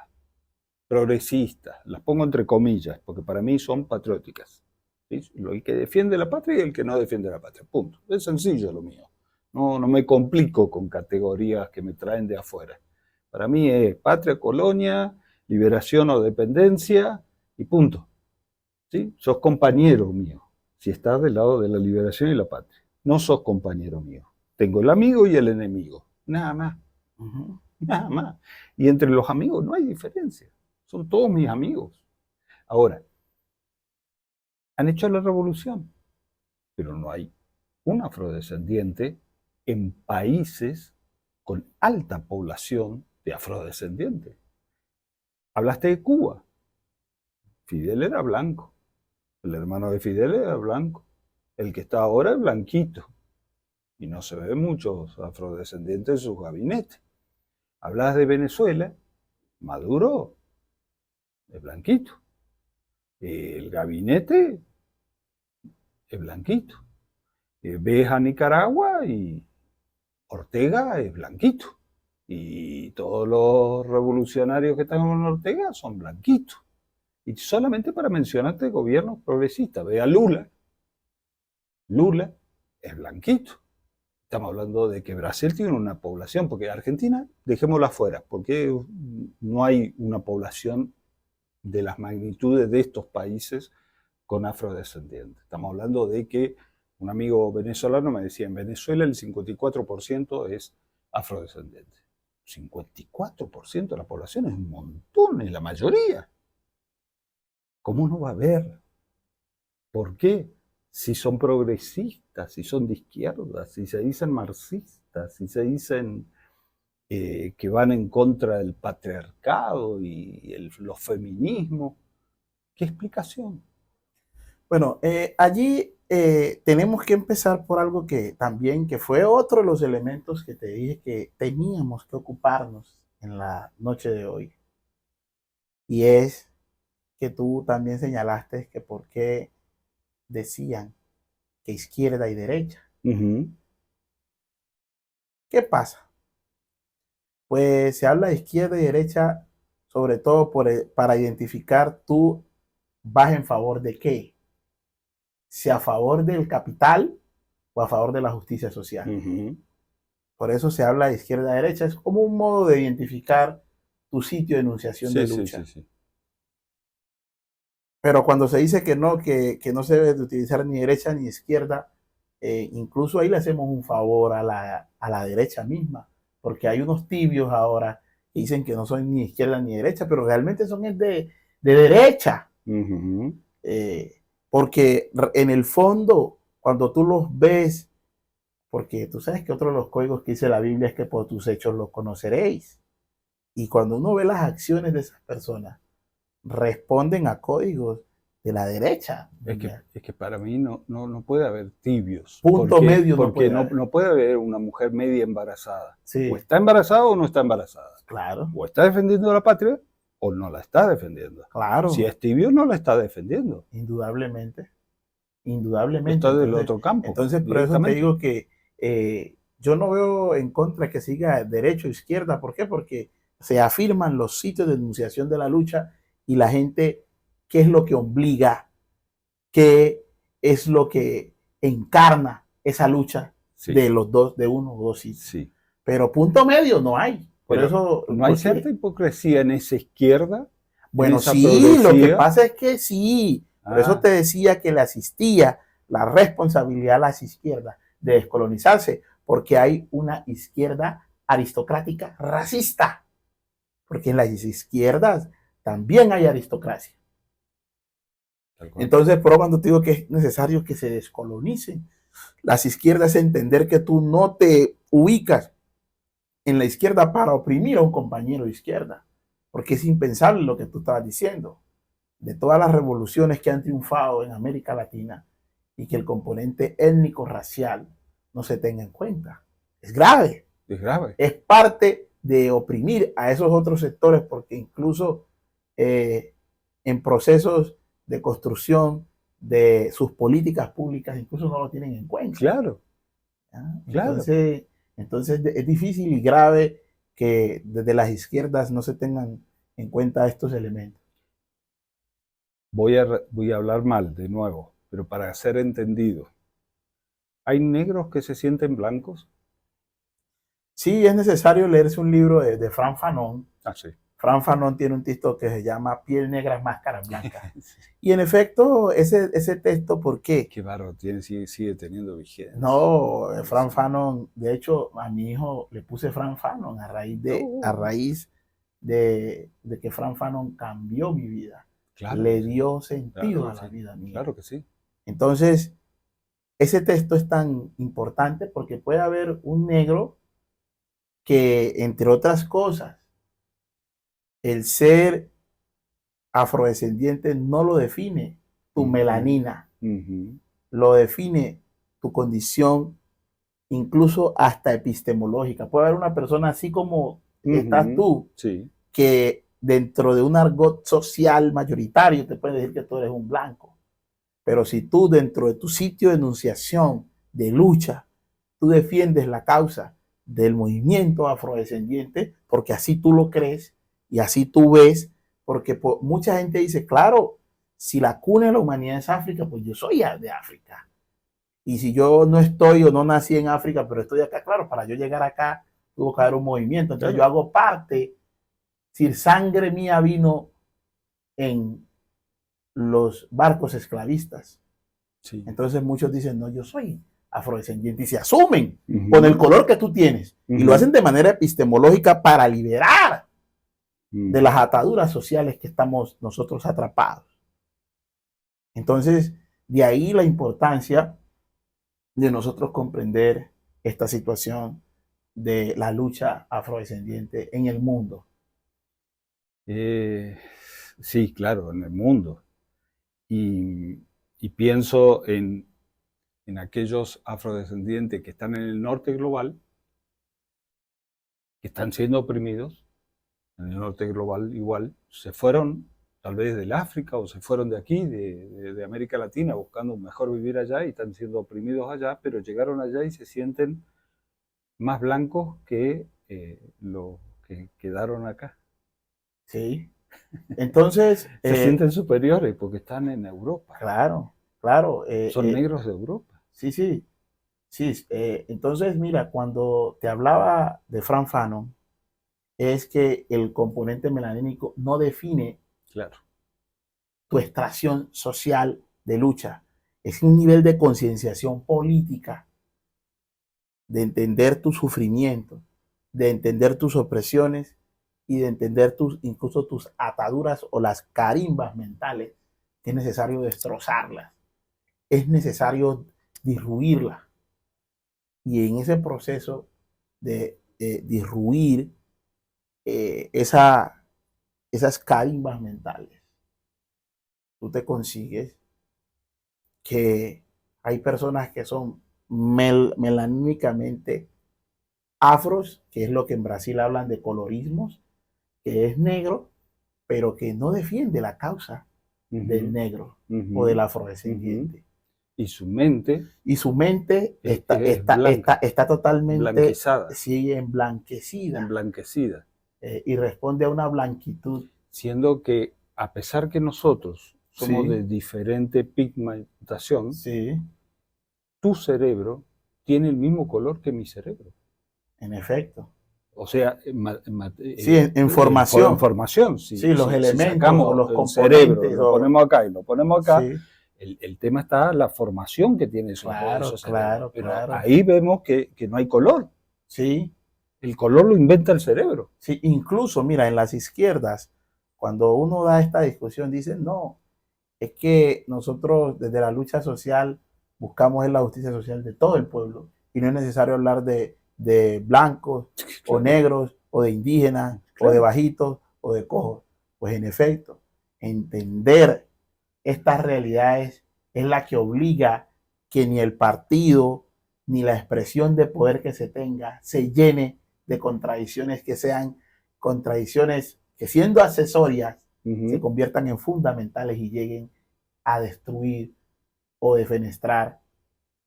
Progresistas, las pongo entre comillas, porque para mí son patrióticas. ¿Sí? El que defiende la patria y el que no defiende la patria. Punto. Es sencillo lo mío. No me complico con categorías que me traen de afuera. Para mí es patria, colonia, liberación o dependencia y punto. ¿Sí? Sos compañero mío, si estás del lado de la liberación y la patria. No sos compañero mío. Tengo el amigo y el enemigo. Nada más. Nada más. Y entre los amigos no hay diferencia. Son todos mis amigos. Ahora, han hecho la revolución, pero no hay un afrodescendiente en países con alta población de afrodescendientes. Hablaste de Cuba. Fidel era blanco. El hermano de Fidel era blanco. El que está ahora es blanquito. Y no se ven muchos afrodescendientes en sus gabinetes. Hablas de Venezuela, Maduro es blanquito. El gabinete es blanquito. Ves a Nicaragua y Ortega es blanquito. Y todos los revolucionarios que están con Ortega son blanquitos. Y solamente para mencionarte gobiernos progresistas, ve a Lula. Lula es blanquito. Estamos hablando de que Brasil tiene una población, porque Argentina, dejémosla fuera, porque no hay una población de las magnitudes de estos países con afrodescendientes. Estamos hablando de que un amigo venezolano me decía, en Venezuela el 54% es afrodescendiente. 54% de la población es un montón, es la mayoría. ¿Cómo no va a haber? ¿Por qué? Si son progresistas, si son de izquierda, si se dicen marxistas, si se dicen que van en contra del patriarcado y los feminismos. ¿Qué explicación? Bueno, allí tenemos que empezar por algo que también, que fue otro de los elementos que te dije que teníamos que ocuparnos en la noche de hoy. Y es que tú también señalaste que por qué decían que izquierda y derecha. ¿Qué pasa? Pues se habla de izquierda y derecha sobre todo para identificar tú vas en favor de qué. Si a favor del capital o a favor de la justicia social. Por eso se habla de izquierda y derecha. Es como un modo de identificar tu sitio de enunciación de lucha. Sí. Pero cuando se dice que no se debe de utilizar ni derecha ni izquierda, incluso ahí le hacemos un favor a la derecha misma, porque hay unos tibios ahora que dicen que no son ni izquierda ni derecha, pero realmente son de derecha. Porque en el fondo, cuando tú los ves, porque tú sabes que otro de los códigos que dice la Biblia es que por tus hechos los conoceréis. Y cuando uno ve las acciones de esas personas, responden a códigos de la derecha. Es que para mí no puede haber tibios. Punto medio porque no puede haber una mujer media embarazada. Sí. O está embarazada o no está embarazada. Claro. O está defendiendo la patria o no la está defendiendo. Claro. Si es tibio, no la está defendiendo. Indudablemente. Está del otro campo. Entonces, por eso te digo que yo no veo en contra que siga derecha o izquierda. ¿Por qué? Porque se afirman los sitios de enunciación de la lucha y la gente, ¿qué es lo que obliga? ¿Qué es lo que encarna esa lucha de los dos, de uno o dos sitios? Sí. pero punto medio no hay. Por Pero eso, no hay cierta hipocresía en esa izquierda, bueno, esa sí, lo que progresiva. pasa es que sí. Por eso te decía que le asistía la responsabilidad a las izquierdas de descolonizarse, porque hay una izquierda aristocrática racista, porque en las izquierdas también hay aristocracia. Entonces, pero cuando te digo que es necesario que se descolonicen las izquierdas, entender que tú no te ubicas en la izquierda para oprimir a un compañero de izquierda, porque es impensable lo que tú estabas diciendo, de todas las revoluciones que han triunfado en América Latina y que el componente étnico-racial no se tenga en cuenta. Es grave. Es grave. Es parte de oprimir a esos otros sectores, porque incluso en procesos de construcción de sus políticas públicas incluso no lo tienen en cuenta. Claro. Entonces, entonces es difícil y grave que desde las izquierdas no se tengan en cuenta estos elementos. Voy a hablar mal de nuevo, pero para ser entendido. ¿Hay negros que se sienten blancos? Sí, es necesario leerse un libro de Frantz Fanon. Ah, sí. Frantz Fanon tiene un texto que se llama Piel negra, máscaras blancas. Sí. Y en efecto, ese texto, ¿por qué? Qué bárbaro, sigue teniendo vigencia. No, Frantz Fanon, de hecho, a mi hijo le puse Frantz Fanon a raíz de que Frantz Fanon cambió mi vida. Claro, le dio sentido a la vida mía. Claro que sí. Entonces, ese texto es tan importante porque puede haber un negro que, entre otras cosas, el ser afrodescendiente no lo define tu melanina, lo define tu condición, incluso hasta epistemológica. Puede haber una persona así como estás tú, sí, que dentro de un argot social mayoritario te puede decir que tú eres un blanco. Pero si tú dentro de tu sitio de enunciación, de lucha, tú defiendes la causa del movimiento afrodescendiente, porque así tú lo crees y así tú ves, porque mucha gente dice, claro, si la cuna de la humanidad es África, pues yo soy de África. Y si yo no estoy o no nací en África, pero estoy acá, claro, para yo llegar acá tuvo que haber un movimiento. Entonces yo hago parte, si sangre mía vino en los barcos esclavistas. Sí. Entonces muchos dicen, no, yo soy afrodescendiente y se asumen con el color que tú tienes y lo hacen de manera epistemológica para liberar de las ataduras sociales que estamos nosotros atrapados. Entonces, de ahí la importancia de nosotros comprender esta situación de la lucha afrodescendiente en el mundo. Sí, claro, en el mundo. Y pienso en aquellos afrodescendientes que están en el norte global, que están siendo oprimidos, en el norte global igual, se fueron tal vez del África o se fueron de aquí, de América Latina, buscando un mejor vivir allá y están siendo oprimidos allá, pero llegaron allá y se sienten más blancos que los que quedaron acá. Sí. Entonces... se sienten superiores porque están en Europa. Claro, claro. Son negros de Europa. Sí, sí. Sí, entonces, mira, cuando te hablaba de Frantz Fanon, es que el componente melanínico no define tu extracción social de lucha. Es un nivel de concienciación política, de entender tu sufrimiento, de entender tus opresiones y de entender incluso tus ataduras o las carimbas mentales, que es necesario destrozarlas, es necesario disruirlas. Y en ese proceso de disruir esas carimbas mentales, tú te consigues que hay personas que son melanímicamente afros, que es lo que en Brasil hablan de colorismos, que es negro, pero que no defiende la causa del negro o del afrodescendiente. Y su mente está totalmente blanquizada. Sí, emblanquecida. Y responde a una blanquitud. Siendo que, a pesar que nosotros somos de diferente pigmentación, tu cerebro tiene el mismo color que mi cerebro. En efecto. O sea, Sí, en formación. formación. Sí, los Si elementos sacamos o los el cerebro, componentes. lo ponemos acá y lo ponemos acá, Sí, el tema está la formación que tiene claro, esos cerebros. claro, Pero claro. ahí vemos que no hay color. Sí, El color lo inventa el cerebro. sí, incluso, mira, en las izquierdas, cuando uno da esta discusión, dicen, no, es que nosotros desde la lucha social buscamos la justicia social de todo el pueblo y no es necesario hablar de blancos o Claro, negros o de indígenas o de claro. bajitos o de cojos. Pues en efecto, entender estas realidades es la que obliga que ni el partido ni la expresión de poder que se tenga se llene de contradicciones que sean contradicciones que siendo accesorias se conviertan en fundamentales y lleguen a destruir o defenestrar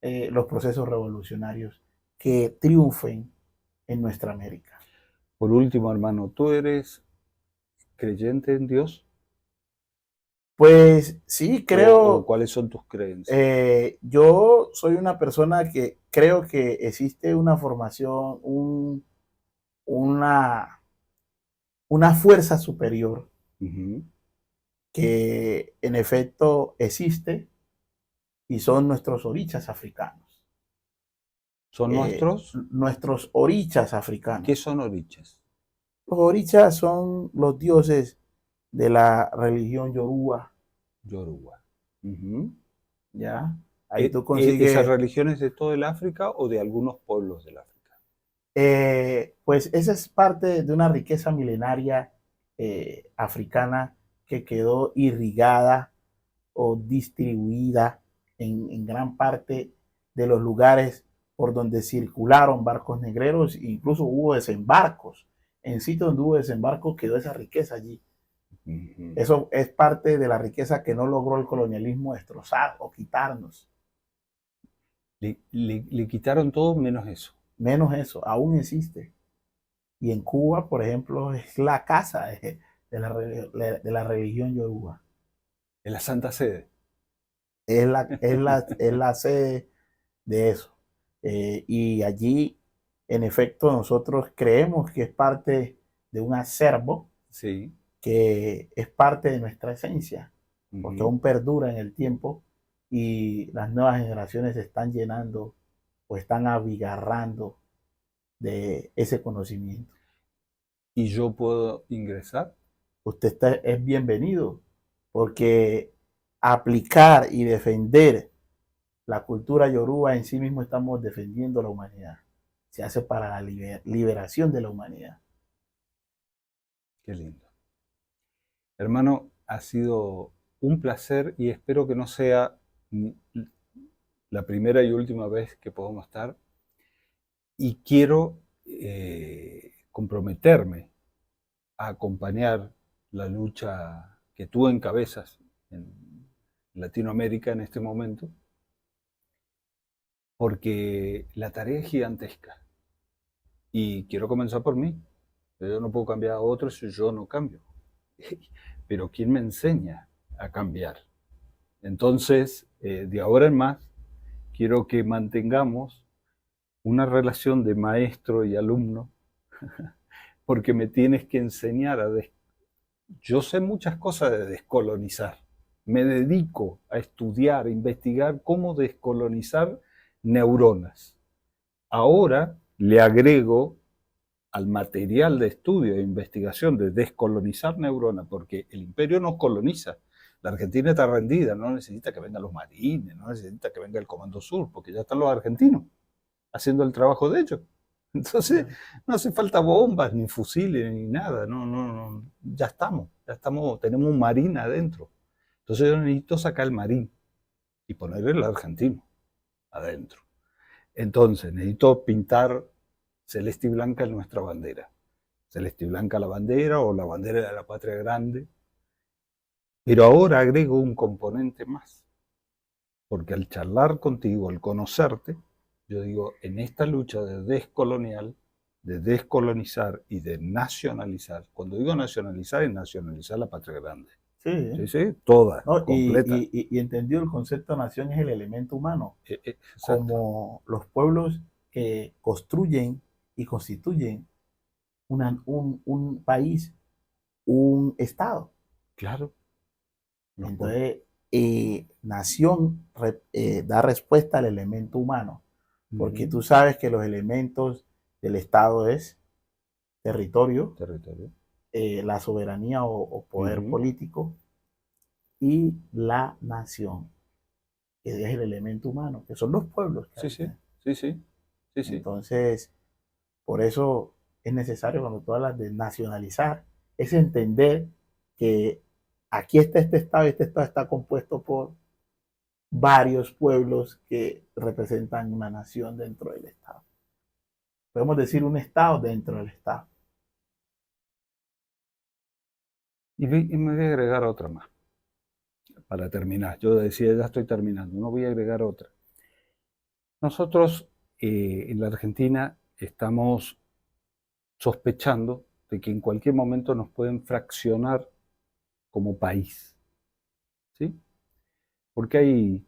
los procesos revolucionarios que triunfen en nuestra América. Por último, hermano, ¿tú eres creyente en Dios? Pues sí, ¿O creo, cuáles son tus creencias? yo soy una persona que creo que existe una formación, una, una fuerza superior Ujú. que en efecto existe y son nuestros orichas africanos. ¿Son nuestros? Nuestros orichas ¿Qué africanos. son orichas? Los orichas son los dioses de la religión yoruba, Yoruba. Ujú. ¿ya? Ahí tú consigues, ¿Esas religiones de todo el África o de algunos pueblos del África? pues esa es parte de una riqueza milenaria africana que quedó irrigada o distribuida en gran parte de los lugares por donde circularon barcos negreros, incluso hubo desembarcos. En sitios donde hubo desembarcos quedó esa riqueza allí. Ujú. Eso es parte de la riqueza que no logró el colonialismo destrozar o quitarnos. Le quitaron todo menos eso. Menos eso, aún existe. Y en Cuba, por ejemplo, es la casa de la religión yoruba. En la Santa Sede. Es la sede de eso. Y allí, en efecto, nosotros creemos que es parte de un acervo Sí. que es parte de nuestra esencia, porque Ujú. aún perdura en el tiempo y las nuevas generaciones se están llenando o están abigarrando de ese conocimiento. ¿Y yo puedo ingresar? Es bienvenido, porque aplicar y defender la cultura yoruba en sí mismo estamos defendiendo la humanidad. Se hace para la liberación de la humanidad. Qué lindo. Hermano, ha sido un placer y espero que no sea la primera y última vez que podamos estar. Y quiero comprometerme a acompañar la lucha que tú encabezas en Latinoamérica en este momento, porque la tarea es gigantesca. Y quiero comenzar por mí. Yo no puedo cambiar a otros si yo no cambio. Pero ¿quién me enseña a cambiar? Entonces, de ahora en más, quiero que mantengamos una relación de maestro y alumno, porque me tienes que enseñar a... Yo sé muchas cosas de descolonizar. Me dedico a estudiar, a investigar cómo descolonizar neuronas. Ahora le agrego al material de estudio e investigación de descolonizar neuronas, porque el imperio nos coloniza. La Argentina está rendida, no necesita que vengan los marines, no necesita que venga el Comando Sur, porque ya están los argentinos haciendo el trabajo de ellos. Entonces, no hace falta bombas, ni fusiles, ni nada, no, ya estamos, tenemos un marín adentro. Entonces yo necesito sacar el marín y ponerle el argentino adentro. Entonces, necesito pintar celeste y blanca en nuestra bandera. Celeste y blanca la bandera o la bandera de la patria grande. Pero ahora agrego un componente más. Porque al charlar contigo, al conocerte, yo digo, en esta lucha de descolonial, de descolonizar y de nacionalizar, cuando digo nacionalizar, es nacionalizar la patria grande. Sí, Sí, sí, toda, ¿no? completa. Y entendido el concepto de nación es el elemento humano, Exacto. como los pueblos que construyen y constituyen un país, un estado. Claro. Entonces, nación da respuesta al elemento humano, porque tú sabes que los elementos del estado es territorio, la soberanía o poder político, y la nación, que es el elemento humano, que son los pueblos que sí. Entonces, por eso es necesario, cuando tú hablas de nacionalizar, es entender que aquí está este estado y este estado está compuesto por varios pueblos que representan una nación dentro del estado. Podemos decir un estado dentro del estado. Y me voy a agregar otra más, para terminar. Yo decía, ya estoy terminando, no voy a agregar otra. Nosotros en la Argentina estamos sospechando de que en cualquier momento nos pueden fraccionar como país, ¿sí? Porque hay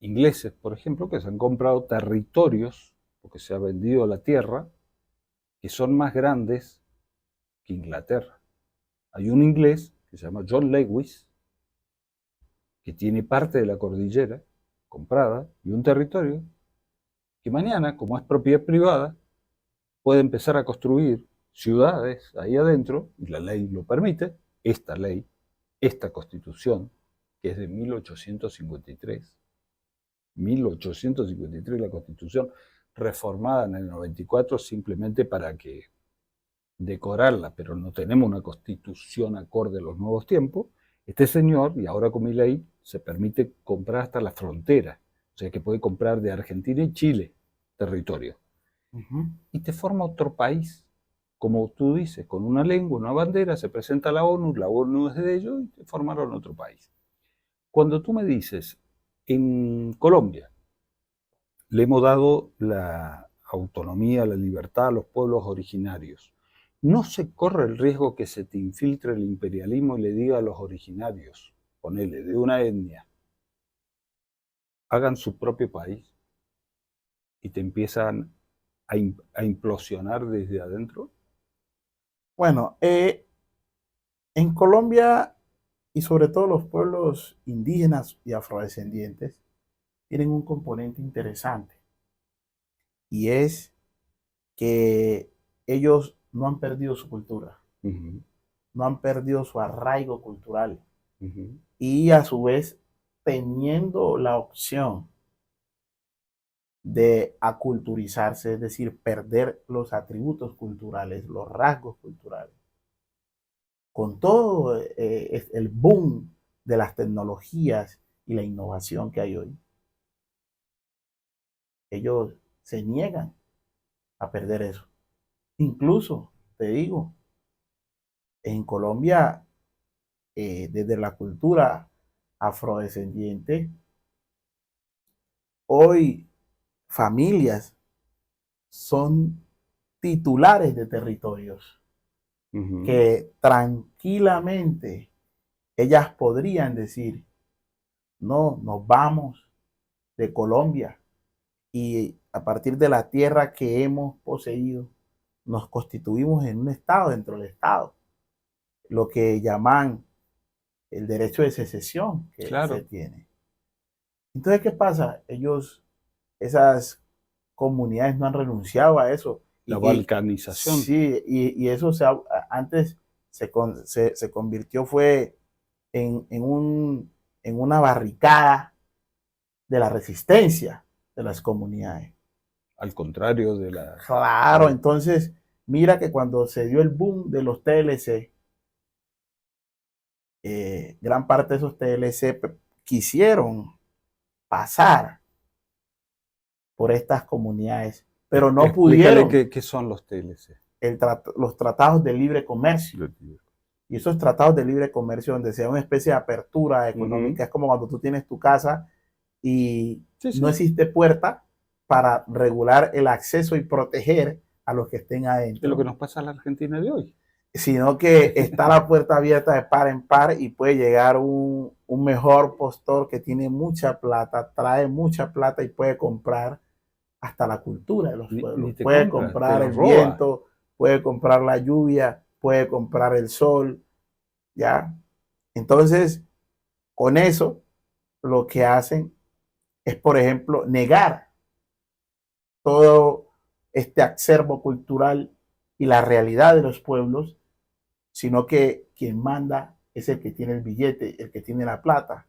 ingleses, por ejemplo, que se han comprado territorios, porque se ha vendido la tierra, que son más grandes que Inglaterra. Hay un inglés que se llama John Lewis, que tiene parte de la cordillera comprada y un territorio que mañana, como es propiedad privada, puede empezar a construir ciudades ahí adentro, y la ley lo permite, esta ley, esta constitución, que es de 1853. 1853 la constitución, reformada en el 94 simplemente para que decorarla, pero no tenemos una constitución acorde a los nuevos tiempos. Este señor, y ahora con mi ley, se permite comprar hasta la frontera, o sea que puede comprar de Argentina y Chile territorio. Y te forma otro país, como tú dices, con una lengua, una bandera, se presenta a la ONU es de ellos y te formaron otro país. Cuando tú me dices, en Colombia le hemos dado la autonomía, la libertad a los pueblos originarios, ¿no se corre el riesgo que se te infiltre el imperialismo y le diga a los originarios, ponele, de una etnia, hagan su propio país y te empiezan a implosionar desde adentro? Bueno, en Colombia, y sobre todo los pueblos indígenas y afrodescendientes, tienen un componente interesante, y es que ellos no han perdido su cultura, no han perdido su arraigo cultural, y a su vez teniendo la opción de aculturizarse, es decir, perder los atributos culturales, los rasgos culturales. Con todo el boom de las tecnologías y la innovación que hay hoy, ellos se niegan a perder eso. Incluso, te digo, en Colombia, desde la cultura afrodescendiente, hoy familias son titulares de territorios que tranquilamente ellas podrían decir, no, nos vamos de Colombia y a partir de la tierra que hemos poseído, nos constituimos en un estado dentro del estado, lo que llaman el derecho de secesión que se tiene. Entonces, ¿qué pasa? Esas comunidades no han renunciado a eso. La balcanización. Sí, y eso antes se convirtió fue en una barricada de la resistencia de las comunidades. Al contrario de la... Claro, entonces, mira que cuando se dio el boom de los TLC, gran parte de esos TLC quisieron pasar por estas comunidades, pero no pudieron. ¿Qué son los TLC? Los tratados de libre comercio. Y esos tratados de libre comercio donde sea una especie de apertura económica, es como cuando tú tienes tu casa y no existe puerta para regular el acceso y proteger a los que estén adentro. Es lo que nos pasa a la Argentina de hoy. Sino que está la puerta abierta de par en par y puede llegar un mejor postor que tiene mucha plata, trae mucha plata y puede comprar hasta la cultura de los pueblos. Ni te Puede compra, comprar te el lo roba. viento, puede comprar la lluvia, puede comprar el sol, ¿ya? Entonces, con eso, lo que hacen es, por ejemplo, negar todo este acervo cultural y la realidad de los pueblos, sino que quien manda es el que tiene el billete, el que tiene la plata,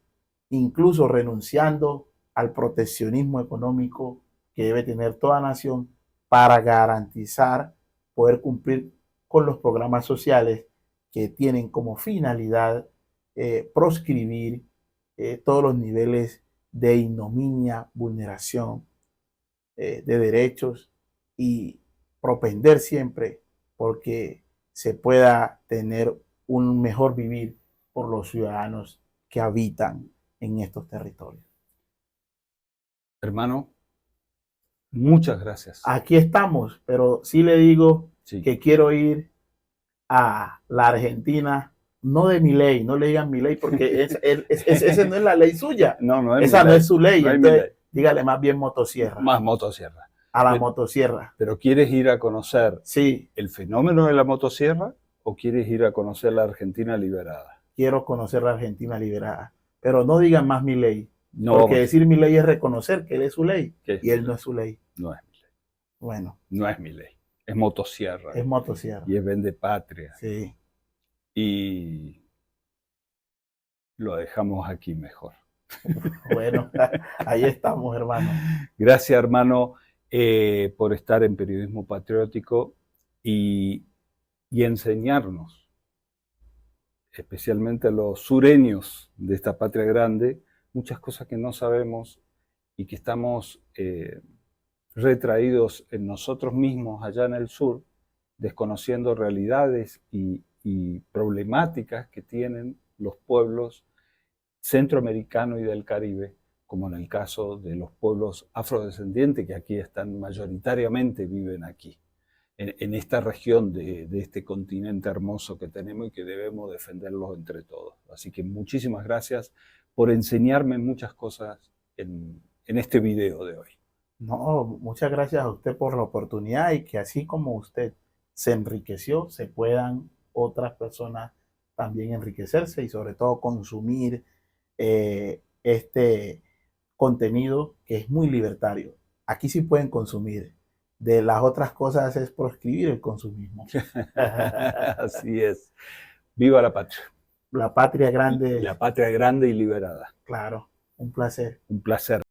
incluso renunciando al proteccionismo económico que debe tener toda nación para garantizar poder cumplir con los programas sociales que tienen como finalidad proscribir todos los niveles de ignominia, vulneración de derechos y propender siempre porque se pueda tener un mejor vivir por los ciudadanos que habitan en estos territorios. Hermano, muchas gracias. Aquí estamos, pero sí le digo Sí. que quiero ir a la Argentina, no de mi ley, no le digan mi ley, porque esa no es la ley suya. No, no es esa mi no ley. es su ley. No es Entonces, mi ley. dígale más bien motosierra. Más motosierra. A la motosierra. ¿Pero quieres ir a conocer sí. el fenómeno de la motosierra o quieres ir a conocer la Argentina liberada? Quiero conocer la Argentina liberada. Pero no digan más mi ley. No, porque decir mi ley es reconocer que él es su ley. Y él no es su ley. No es mi ley. Bueno. No es mi ley. Es motosierra. Es motosierra. Y es vendepatria. Sí. Y lo dejamos aquí mejor. Bueno, ahí estamos, hermano. Gracias, hermano, por estar en Periodismo Patriótico y enseñarnos, especialmente a los sureños de esta patria grande, muchas cosas que no sabemos y que estamos retraídos en nosotros mismos allá en el sur, desconociendo realidades y problemáticas que tienen los pueblos centroamericanos y del Caribe, como en el caso de los pueblos afrodescendientes que aquí están mayoritariamente, viven aquí, en esta región de este continente hermoso que tenemos y que debemos defenderlo entre todos. Así que muchísimas gracias por enseñarme muchas cosas en este video de hoy. No, muchas gracias a usted por la oportunidad y que así como usted se enriqueció, se puedan otras personas también enriquecerse y sobre todo consumir este contenido que es muy libertario. Aquí sí pueden consumir. De las otras cosas es proscribir el consumismo. Así es. Viva la patria. La patria grande. La patria grande y liberada. Claro, un placer. Un placer.